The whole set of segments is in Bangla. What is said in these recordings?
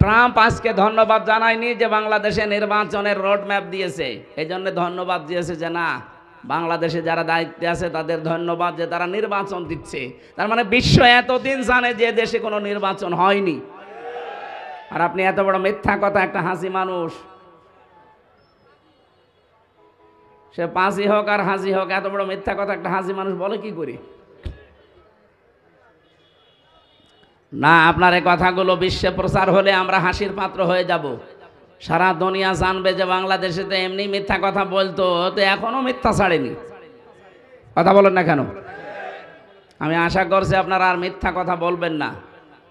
ট্রাম্প আজকে ধন্যবাদ জানায়নি যে বাংলাদেশে নির্বাচনের রোড ম্যাপ দিয়েছে, এই জন্য ধন্যবাদ দিয়েছে যে না, বাংলাদেশে যারা দায়িত্বে আছে তাদের ধন্যবাদ যে তারা নির্বাচন দিচ্ছে। তার মানে বিশ্ব এতদিন জানে যে দেশে কোনো নির্বাচন হয়নি। আর আপনি এত বড় মিথ্যা কথা, একটা হাসি মানুষ, সে পাঁচই হোক আর হাসি হোক, এত বড় মিথ্যা কথা একটা হাসি মানুষ বলে কি করে? না, আপনার এই কথাগুলো বিশ্বে প্রচার হলে আমরা হাসির পাত্র হয়ে যাব। সারা দুনিয়া জানবে যে বাংলাদেশে তো এমনি মিথ্যা কথা বলতো, তো এখনো মিথ্যা ছাড়েনি। কথা বলেন না কেন? আমি আশা করছি আপনারা আর মিথ্যা কথা বলবেন না।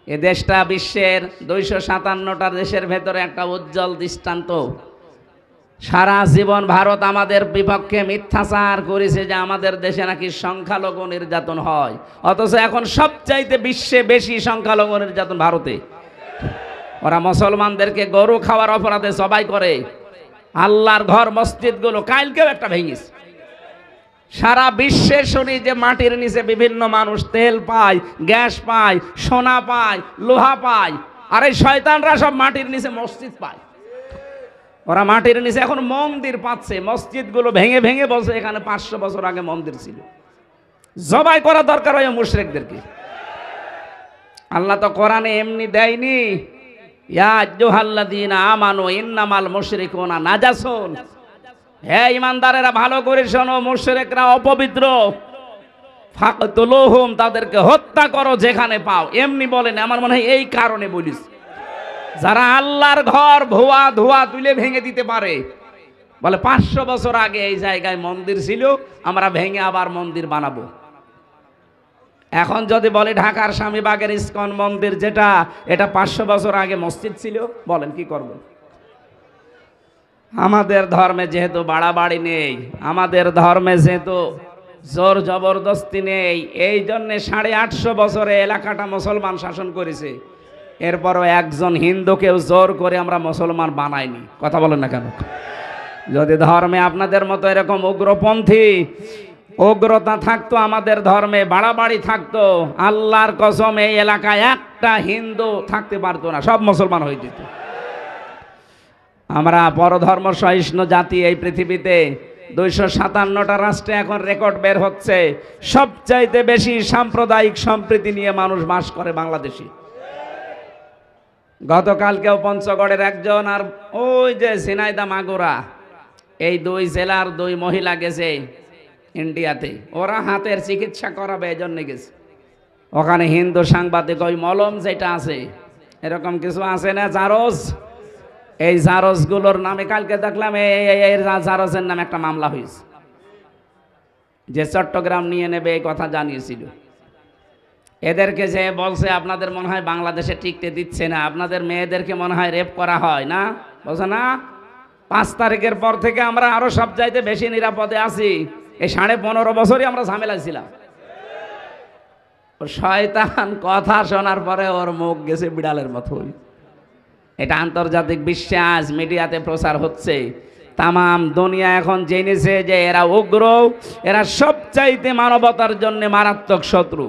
এ দেশটা বিশ্বের 257টা দেশের ভেতরে একটা উজ্জ্বল দৃষ্টান্ত। সারা জীবন ভারত আমাদের বিপক্ষে মিথ্যাচার করেছে যে আমাদের দেশে নাকি সংখ্যালঘু নির্যাতন হয়, অথচ এখন সবচাইতে বিশ্বে বেশি সংখ্যালঘু নির্যাতন ভারতে। ওরা মুসলমানদেরকে গরু খাওয়ার অপরাধে জবাই করে, আল্লাহর ঘর মসজিদগুলো কালকেও একটা ভেঙেছে। সারা বিশ্বে শুনি যে মাটির নিচে বিভিন্ন মানুষ তেল পায়, গ্যাস পায়, সোনা পায়, লোহা পায়, আর এই শয়তানরা সব মাটির নিচে মসজিদ পায়। ওরা মাটির নিচে এখন মন্দির পাচ্ছে, মসজিদগুলো ভেঙে ভেঙে বলছে এখানে 500 বছর আগে মন্দির ছিল। জবাই করা দরকার হয় মুশরিকদেরকে। আল্লাহ তো কোরআনে এমনি দেয়নি, ইয়া আইয়ুহাল্লাযীনা আমানু ইন্নামাল মুশরিকুনা নাজাসুন। হে ঈমানদারেরা, ভালো করে শোনো, মুশরিকরা অপবিত্র। ফাকতুলুহুম, তাদেরকে হত্যা করো যেখানে পাও। এমনি বলেন, আমার মনে হয় এই কারণে বলিস, যারা আল্লাহর ঘর ভুয়া ধোয়া তুলে ভেঙে দিতে পারে, বলে 500 বছর আগে এই জায়গায় মন্দির ছিল, আমরা ভেঙে আবার মন্দির বানাবো। এখন যদি বলে ঢাকার স্বামীবাগের ইস্কন মন্দির যেটা, এটা 500 বছর আগে মসজিদ ছিল, বলেন কি করব? আমাদের ধর্মে যেহেতু বাড়াবাড়ি নেই, আমাদের ধর্মে যেহেতু জোর জবরদস্তি নেই, এই জন্যে 850 বছরে এলাকাটা মুসলমান শাসন করেছে। এরপরও একজন হিন্দুকেও জোর করে আমরা মুসলমান বানাইনি। কথা বলেন না কেন? যদি ধর্মে আপনাদের মতো এরকম উগ্রপন্থী উগ্রতা থাকতো, আমাদের ধর্মে বাড়াবাড়ি থাকতো, আল্লাহর কসম এই এলাকায় একটা হিন্দু থাকতে পারতো না, সব মুসলমান হয়ে যেত। আমরা পরধর্ম সহিষ্ণু জাতি এই পৃথিবীতে। 257টা রাষ্ট্রে এখন রেকর্ড বের হচ্ছে, সবচাইতে বেশি সাম্প্রদায়িক সম্প্রীতি নিয়ে মানুষ বাস করে বাংলাদেশে। গতকালকেও পঞ্চগড়ের একজন আর ওই যে ঝিনাইদহ মাগুরা, এই 2 জেলার 2 মহিলা গেছে ইন্ডিয়াতে, ওরা হাতের চিকিৎসা করাবে এই জন্য গেছে। ওখানে হিন্দু সাংবাদিক ওই মলম যেটা আছে, এরকম কিছু আছে না জারজ, এই জারজগুলোর নামে কালকে দেখলাম এই জারজের নামে একটা মামলা হয়েছে, যে চট্টগ্রাম নিয়ে নেবে এই কথা জানিয়েছিল। এদেরকে যে বলছে আপনাদের মনে হয় বাংলাদেশে টিকতে দিচ্ছে না, আপনাদের মেয়েদেরকে মনে হয় রেপ করা হয় না, বলছে না 5 তারিখের পর থেকে আমরা আরো সব চাইতে বেশি নিরাপদে আছি। এই 15.5 বছরই আমরা ঝামেলায় ছিলাম। শয়তান কথা শোনার পরে ওর মুখ গেছে বিড়ালের মতো। এটা আন্তর্জাতিক বিশ্বে আজ মিডিয়াতে প্রচার হচ্ছে, তামাম দুনিয়া এখন জেনেছে যে এরা উগ্র, এরা সবচাইতে মানবতার জন্য মারাত্মক শত্রু।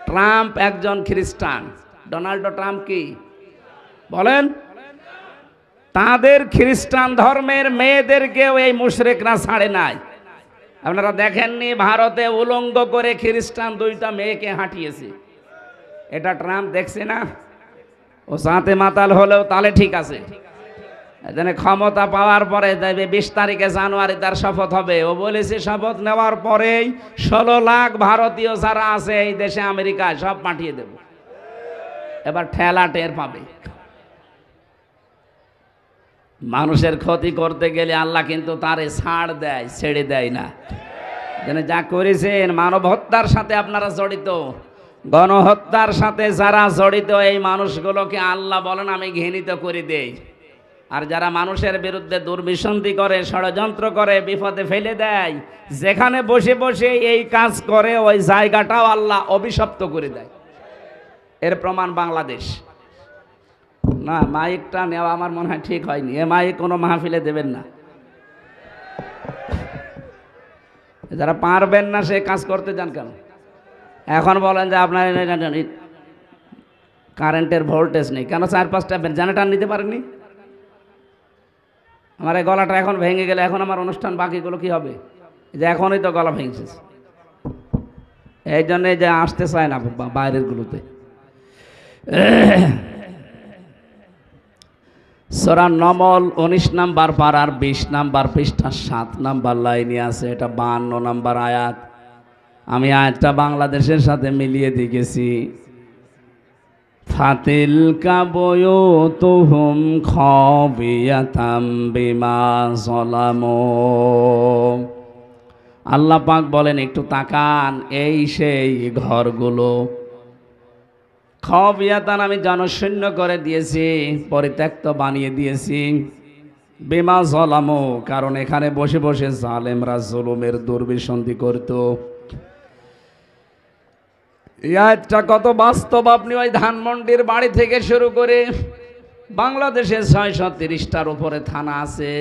ট্রাম্প একজন খ্রিস্টান, ডোনাল্ড ট্রাম্প কি বলেন? তাদের খ্রিস্টান ধর্মের মেয়েদেরকেও এই মুশরিকরা ছাড়ে নাই। আপনারা দেখেননি ভারতে উলঙ্গ করে খ্রিস্টান 2টা মেয়েকে হাঁটিয়েছে, এটা ট্রাম্প দেখছে না? ও সাথে মাতাল হলেও তাহলে ঠিক আছে, এখানে ক্ষমতা পাওয়ার পরে 20 তারিখে জানুয়ারি তার শপথ হবে। ও বলেছে শপথ নেওয়ার পরেই 16 লাখ ভারতীয় যারা আছে এই দেশে আমেরিকায় সব পাঠিয়ে দেব। এবার ঠেলা টের পাবে। মানুষের ক্ষতি করতে গেলে আল্লাহ কিন্তু তারে ছাড় দেয়, ছেড়ে দেয় না। যেন যা করেছেন মানব হত্যার সাথে আপনারা জড়িত, গণহত্যার সাথে যারা জড়িত, এই মানুষগুলোকে আল্লাহ বলেন আমি ঘৃণিত করে দেই। আর যারা মানুষের বিরুদ্ধে দুর্বিসন্ধি করে, ষড়যন্ত্র করে, বিপদে ফেলে দেয়, যেখানে বসে বসে এই কাজ করে ওই জায়গাটাও আল্লাহ অভিশপ্ত করে দেয়। এর প্রমাণ বাংলাদেশ। না, মাইকটা নেওয়া আমার মনে হয় ঠিক হয়নি, এ মাইক কোনো মাহফিলে দেবেন না। যারা পারবেন না সে কাজ করতে যান কেন? এখন বলেন যে আপনার কারেন্টের ভোল্টেজ নেই। কেন 4-5টা জেনারেটর নিতে পারেননি? আমার এই গলাটা এখন ভেঙে গেলে এখন আমার অনুষ্ঠান বাকিগুলো কি হবে? যে এখনই তো গলা ভেঙেছে, এই জন্যে যে আসতে চায় না বাইরের গুলোতে। সূরা নমল 19 নাম্বার পারার 20 নাম্বার পৃষ্ঠা 7 নাম্বার লাইনে আছে, এটা 52 নাম্বার আয়াত। আমি আয়াতটা বাংলাদেশের সাথে মিলিয়ে দেখেছি। ফাতিলকা বুয়ুতুহুম খাবিয়াতাম বিমা যালামু। আল্লাহ পাক বলেন একটু তাকান, এই সেই ঘরগুলো খাবিয়াতান আমি জনশূন্য করে দিয়েছি, পরিত্যক্ত বানিয়ে দিয়েছি। বিমা যালামু, কারণ এখানে বসে বসে জালেমরা জুলুমের দুর্বিসন্ধি করত। এটা কত বাস্তব। আপনি ওই ধানমন্ডির বাড়ি থেকে শুরু করে বাংলাদেশে 630টার উপরে থানা আছে,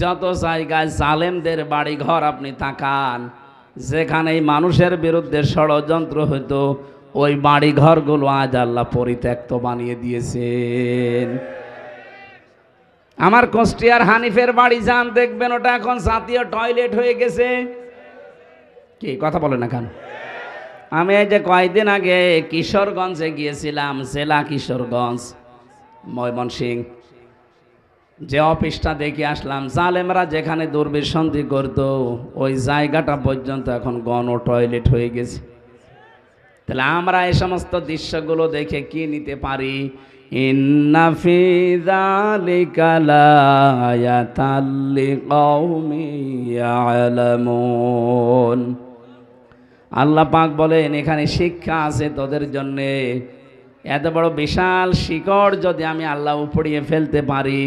যত জায়গায় জালেমদের বাড়ি ঘর আপনি তাকান, যেখানে মানুষের বিরুদ্ধে ষড়যন্ত্র হতো ওই বাড়ি ঘরগুলো আজ আল্লাহ পরিত্যক্ত বানিয়ে দিয়েছেন। আমার কুষ্টিয়ার হানিফের বাড়ি যান, দেখবেন ওটা এখন জাতীয় টয়লেট হয়ে গেছে। কি কথা বলে না কেন? আমি এই যে কয়েকদিন আগে কিশোরগঞ্জে গিয়েছিলাম, জেলা কিশোরগঞ্জ, ময়মনসিংহ, যে অফিসটা দেখে আসলাম, জালেমরা যেখানে দুর্বিসন্ধি করত ওই জায়গাটা পর্যন্ত এখন গণ টয়লেট হয়ে গেছে। তাহলে আমরা এই সমস্ত দৃশ্যগুলো দেখে কি নিতে পারি? ইন্না ফি যালিকা লায়াতাল লিকাউমিন ইয়ালামুন। আল্লাহ পাক বলেন এখানে শিক্ষা আছে তোদের জন্যে। এত বড় বিশাল শিকড় যদি আমি আল্লাহ উপড়িয়ে ফেলতে পারি,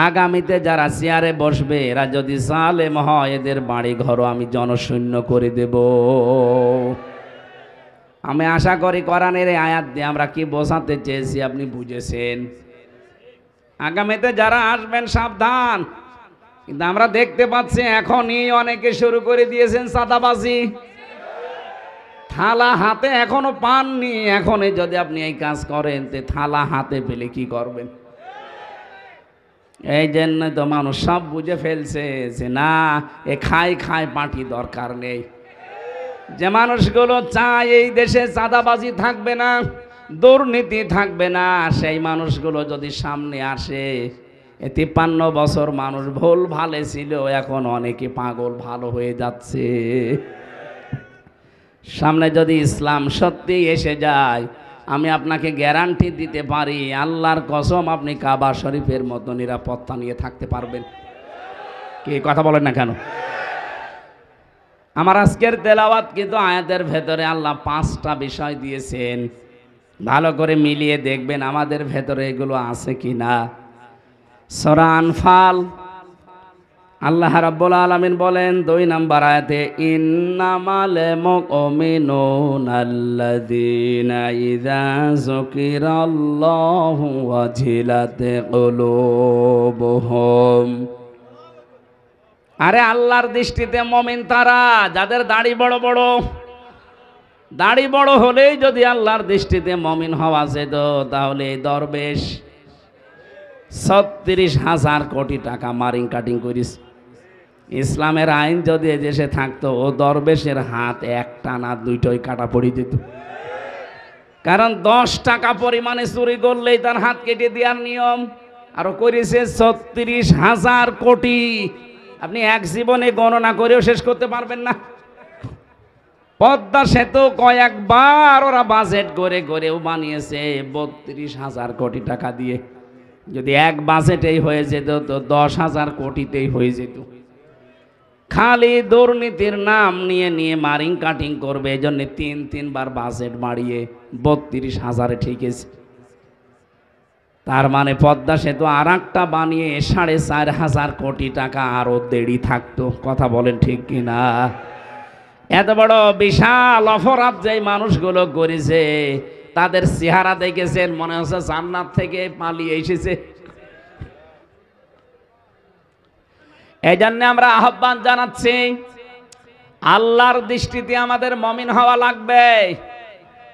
আগামীতে যারা চেয়ারে বসবে এরা যদি জালেম হয়, এদের বাড়ি ঘরও আমি জনশূন্য করে দেব। আমি আশা করি কোরআনের এই আয়াত দিয়ে আমরা কি বোঝাতে চেয়েছি আপনি বুঝেছেন। আগামীতে যারা আসবেন সাবধান। কিন্তু আমরা দেখতে পাচ্ছি এখনই অনেকে শুরু করে দিয়েছেন চাঁদাবাজি। থালা হাতে এখনো পাননি, এখনই যদি আপনি এই কাজ করেন তে থালা হাতে পেলে কি করবেন? এই জন্য তো মানুষ সব বুঝে ফেলছে যে না, এ খাই খাই পার্টি দরকার নেই। যে মানুষগুলো চায় এই দেশে চাঁদাবাজি থাকবে না, দুর্নীতি থাকবে না, সেই মানুষগুলো যদি সামনে আসে, 53 বছর মানুষ ভুল ভালে ছিল, এখন অনেকে পাগল ভালো হয়ে যাচ্ছে। সামনে যদি ইসলাম সত্যি এসে যায়, আমি আপনাকে গ্যারান্টি দিতে পারি, আল্লাহর কসম, আপনি কাবা শরীফের মতো নিরাপত্তা নিয়ে থাকতে পারবেন। কি কথা বলেন না কেন? আমার আজকের তেলাওয়াত কিন্তু আয়াতের ভেতরে আল্লাহ 5টা বিষয় দিয়েছেন, ভালো করে মিলিয়ে দেখবেন আমাদের ভেতরে এগুলো আছে কিনা। সূরা আনফাল আল্লাহ রাব্বুল আলামিন বলেন 2 নম্বর আয়াতে, ইন্নামাল মুমিনুনা আল্লাযীনা ইযা যুকিরাল্লাহু ওয়াজিলাত কুলুবুহুম। আরে আল্লাহর দৃষ্টিতে মুমিন তারা যাদের দাড়ি বড় বড়। দাড়ি বড় হলেই যদি আল্লাহর দৃষ্টিতে মুমিন হওয়া যেত, তাহলে এই দরবেশ 36,000 কোটি টাকা মারিং কাটিং করিস। ইসলামের আইন যদি এদেশে থাকতো, ও দরবেশের হাত একটা না 2টোই কাটা পড়ে যেত। কারণ 10 টাকা পরিমাণে চুরি করলেই তার হাত কেটে দেওয়ার নিয়ম। আরো করেছে 36,000 কোটি। আপনি এক জীবনে গণনা করেও শেষ করতে পারবেন না। পদ্মা সেতু কয়েকবার ওরা বাজেট করে করেও বানিয়েছে 32,000 কোটি টাকা দিয়ে। যদি এক বাজেটেই হয়ে যেত তো 10,000 কোটিতেই হয়ে যেত। খালি দুর্নীতির নাম নিয়ে নিয়ে মারিং কাটিং করবে, এই জন্য 3বার বাজেট বাড়িয়ে 32,000-এ ঠেকেছে। তার মানে পদ্মা সেতু আর একটা বানিয়ে 4,500 কোটি টাকা আরো দেরি থাকতো। কথা বলেন ঠিক কিনা? এত বড় বিশাল অপরাধ যে মানুষগুলো করেছে, তাদের চেহারা দেখেছেন, মনে হচ্ছে জান্নাত থেকে পালিয়ে এসেছে। এই জন্য আমরা আহ্বান জানাচ্ছি, আল্লাহর দৃষ্টিতে আমাদের মুমিন হওয়া লাগবে।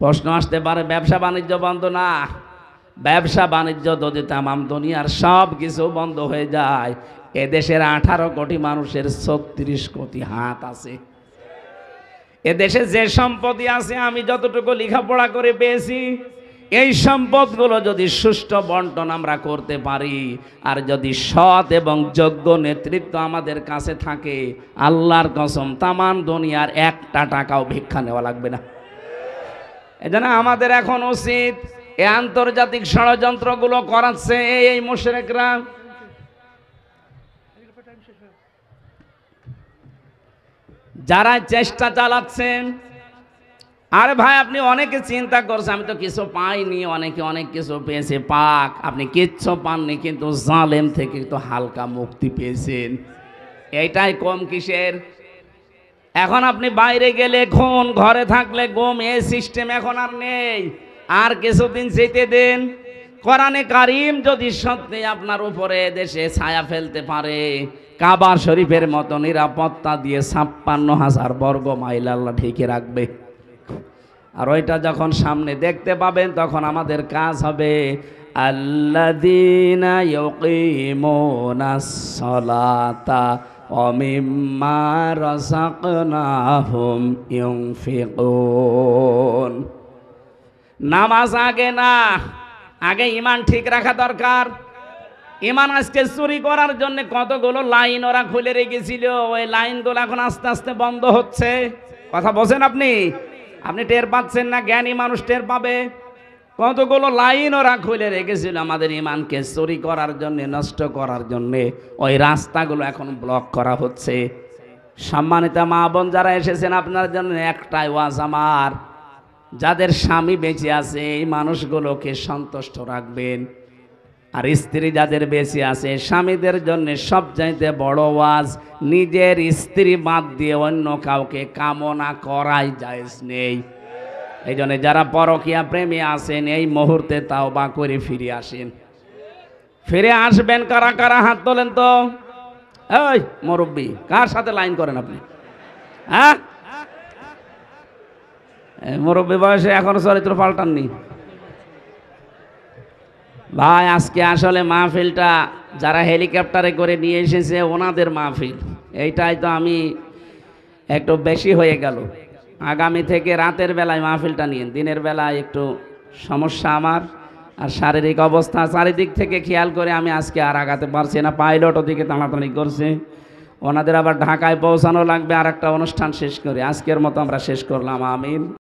প্রশ্ন আসতে পারে ব্যবসা বাণিজ্য বন্ধ না, ব্যবসা বাণিজ্য যদি তামাম দুনিয়ার সব কিছু বন্ধ হয়ে যায়, এদেশের 18 কোটি মানুষের 36 কোটি হাত আছে। এদেশে যে সম্পত্তি আছে আমি যতটুকু লেখাপড়া করে পেয়েছি, এই সম্পদগুলো যদি সুষ্ঠু বন্টন আমরা করতে পারি, আর যদি সৎ এবং যোগ্য নেতৃত্ব আমাদের কাছে থাকে, আল্লাহর কসম তামাম দুনিয়ার একটা টাকাও ভিক্ষা নেওয়া লাগবে না। এজন্য আমাদের এখন উচিত এই আন্তর্জাতিক ষড়যন্ত্রগুলো করাচ্ছে এই মুশরিকরা, যারা চেষ্টা চালাচ্ছেন। আরে ভাই আপনি অনেকে চিন্তা করছে আমি তো কিছু পাইনি, অনেকে অনেক কিছু পেয়েছে, পাক। আপনি কিচ্ছু পাননি, কিন্তু জালেম থেকে তো হালকা মুক্তি পেয়েছেন, এইটাই কম কিসের? এখন আপনি বাইরে গেলে খুন, ঘরে থাকলে গুম, এই সিস্টেম এখন আর নেই। আর কিছুদিন যেতে দেন। কোরআনে কারিম যদি সত্যি আপনার উপরে দেশে ছায়া ফেলতে পারে, কাবা শরীফের মতো নিরাপত্তা দিয়ে 56,000 বর্গ মাইল আল্লাহ ঢেকে রাখবে। আর ওইটা যখন সামনে দেখতে পাবেন, তখন আমাদের কাজ হবে আল্লাযীনা ইউকিমুনাস সালাতা ওয়া মিম্মা রাযাকনাহুম ইউনফিকুন। নামাজ আগে না, আগে ঈমান ঠিক রাখা দরকার। ঈমান আজকে চুরি করার জন্য কতগুলো লাইন ওরা খুলে রেখেছিল, ওই লাইনগুলো এখন আস্তে আস্তে বন্ধ হচ্ছে। কথা বলছেন আপনি? আপনি টের পাচ্ছেন না? জ্ঞানী মানুষ টের পাবে। কতগুলো লাইন ওরা খুলে রেখেছিল আমাদের ঈমানকে চুরি করার জন্য, নষ্ট করার জন্য। ওই রাস্তাগুলো এখন ব্লক করা হচ্ছে। সম্মানিত মা বোন যারা এসেছেন, আপনার জন্য একটাই ওয়াজ আমার, যাদের স্বামী বেঁচে আছে এই মানুষগুলোকে সন্তুষ্ট রাখবেন। আর স্ত্রী যাদের বেঁচে আছে, স্বামীদের জন্য সবচাইতে বড় ওয়াজ, নিজের স্ত্রী বাদ দিয়ে অন্য কাউকে কামনা করাই জায়েজ নেই। এই জন্য যারা পরকীয়া প্রেমী আছেন, এই মুহূর্তে তাওবা করে ফিরে আসেন। ফিরে আসবেন কারা কারা? হাত তোলেন তো। এই মুরব্বী, কার সাথে লাইন করেন আপনি? হ্যাঁ, মুরব্বী বয়সে এখনো চরিত্র পাল্টাননি ভাই। আজকে আসলে মাহফিলটা যারা হেলিকপ্টারে করে নিয়ে এসেছে ওনাদের মাহফিল, এইটাই তো আমি একটু বেশি হয়ে গেল। আগামী থেকে রাতের বেলায় মাহফিলটা নিয়ে, দিনের বেলায় একটু সমস্যা আমার, আর শারীরিক অবস্থা চারিদিক থেকে খেয়াল করে আমি আজকে আর আগাতে পারছি না। পাইলট ওদিকে টানাটানি করছে, ওনাদের আবার ঢাকায় পৌঁছানো লাগবে আর একটা অনুষ্ঠান শেষ করে। আজকের মতো আমরা শেষ করলাম, আমিন।